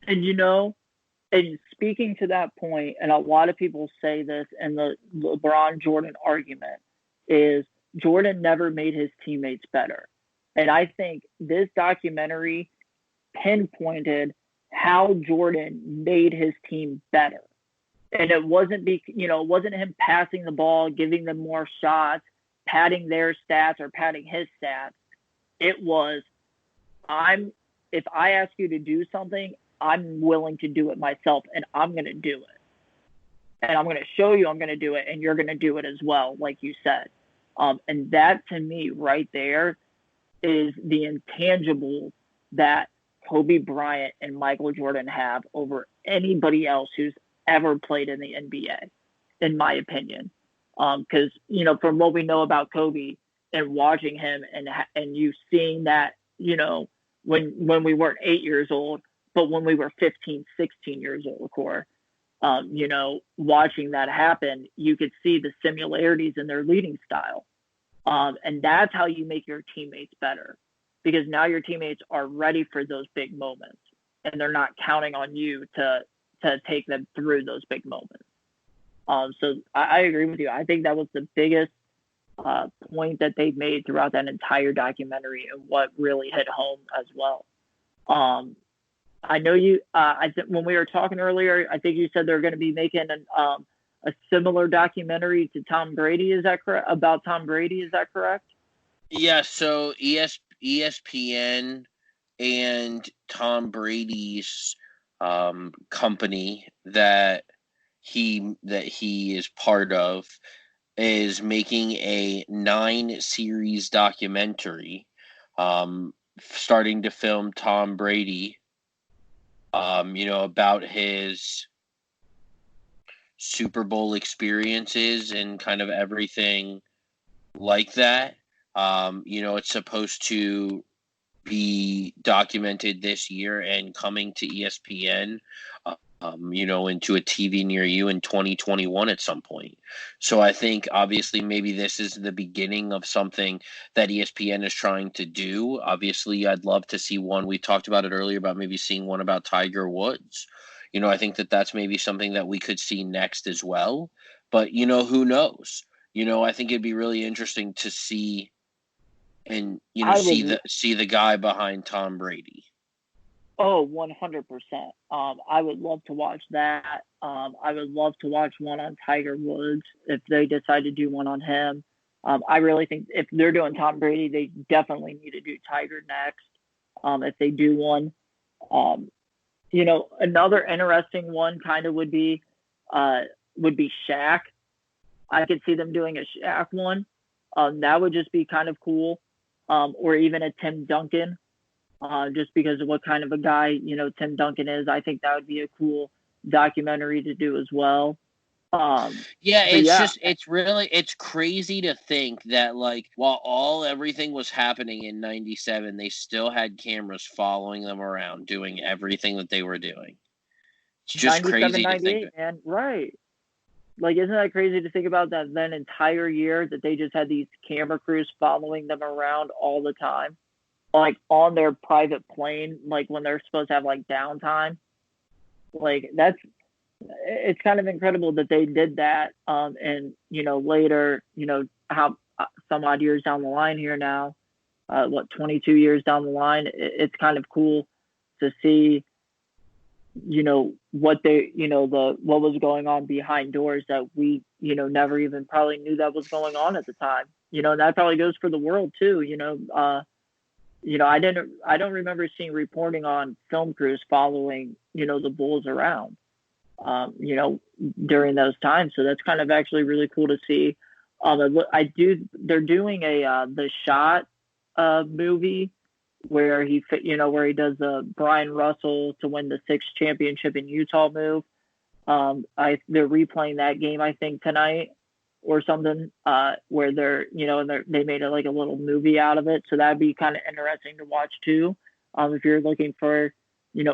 and speaking to that point, and a lot of people say this in the LeBron Jordan argument, is Jordan never made his teammates better. And I think this documentary pinpointed how Jordan made his team better. And it wasn't him passing the ball, giving them more shots, padding their stats or padding his stats. It was, if I ask you to do something, I'm willing to do it myself, and I'm going to do it. And I'm going to show you I'm going to do it, and you're going to do it as well, like you said. And that, to me, right there is the intangible that Kobe Bryant and Michael Jordan have over anybody else who's ever played in the NBA, in my opinion. Because, from what we know about Kobe and watching him and you seeing that, when we weren't 8 years old, but when we were 15, 16 years old, Core, watching that happen, you could see the similarities in their leading style. And that's how you make your teammates better, because now your teammates are ready for those big moments, and they're not counting on you to take them through those big moments. So I agree with you. I think that was the biggest point that they made throughout that entire documentary, and what really hit home as well. I know you. I think when we were talking earlier, I think you said they're going to be making a similar documentary to Tom Brady. Is that correct? About Tom Brady, is that correct? Yeah. So ESPN and Tom Brady's company that he is part of is making a 9-series documentary, starting to film Tom Brady, about his Super Bowl experiences and kind of everything like that. It's supposed to be documented this year and coming to ESPN, into a TV near you in 2021 at some point. So I think obviously maybe this is the beginning of something that ESPN is trying to do. Obviously, I'd love to see one. We talked about it earlier about maybe seeing one about Tiger Woods. I think that's maybe something that we could see next as well. But, who knows? I think it'd be really interesting to see and, see the guy behind Tom Brady. Oh, 100%. I would love to watch that. I would love to watch one on Tiger Woods if they decide to do one on him. I really think if they're doing Tom Brady, they definitely need to do Tiger next. If they do one, another interesting one kind of would be Shaq. I could see them doing a Shaq one. That would just be kind of cool. Or even a Tim Duncan. Just because of what kind of a guy, Tim Duncan is. I think that would be a cool documentary to do as well. It's crazy to think that, like, while everything was happening in 97, they still had cameras following them around doing everything that they were doing. It's just crazy to think. Man. Right. Like, isn't that crazy to think about that then entire year that they just had these camera crews following them around all the time? Like on their private plane, like when they're supposed to have like downtime. Like it's kind of incredible that they did that. And later, how some odd years down the line here now, 22 years down the line, it's kind of cool to see, what what was going on behind doors that we, never even probably knew that was going on at the time. And that probably goes for the world too, I don't remember seeing reporting on film crews following, the Bulls around, during those times. So that's kind of actually really cool to see. They're doing The Shot movie where where he does Brian Russell to win the 6th championship in Utah move. They're replaying that game, I think, tonight or something, where they made like a little movie out of it. So that'd be kind of interesting to watch too. If you're looking for,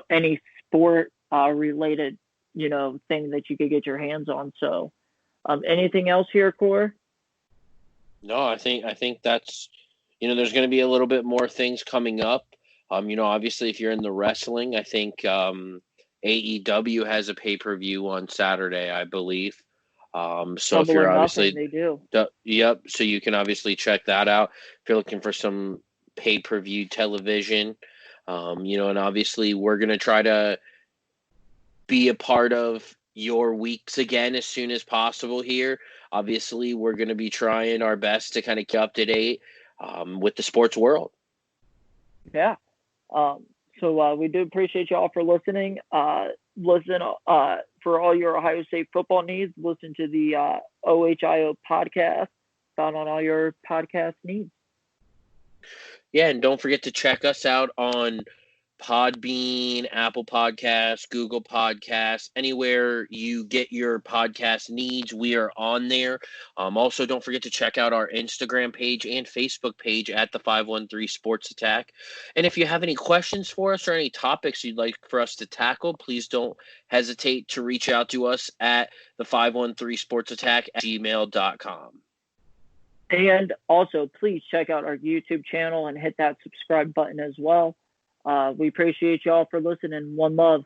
any sport related, thing that you could get your hands on. So, anything else here, Core? No, I think that's, there's going to be a little bit more things coming up. Obviously, if you're in the wrestling, I think AEW has a pay-per-view on Saturday, I believe. So if Double you're or Nothing, obviously, they do. yep, so you can obviously check that out if you're looking for some pay-per-view television. And obviously we're going to try to be a part of your weeks again as soon as possible here. Obviously, we're going to be trying our best to kind of keep up to date with the sports world. Yeah. So we do appreciate y'all for listening. Listen for all your Ohio State football needs. Listen to the OHIO podcast found on all your podcast needs. Yeah, and don't forget to check us out on Podbean, Apple Podcasts, Google Podcasts, anywhere you get your podcast needs, we are on there. Also, don't forget to check out our Instagram page and Facebook page at the 513 Sports Attack. And if you have any questions for us or any topics you'd like for us to tackle, please don't hesitate to reach out to us at the 513 Sports Attack at gmail.com. And also, please check out our YouTube channel and hit that subscribe button as well. We appreciate y'all for listening. One love.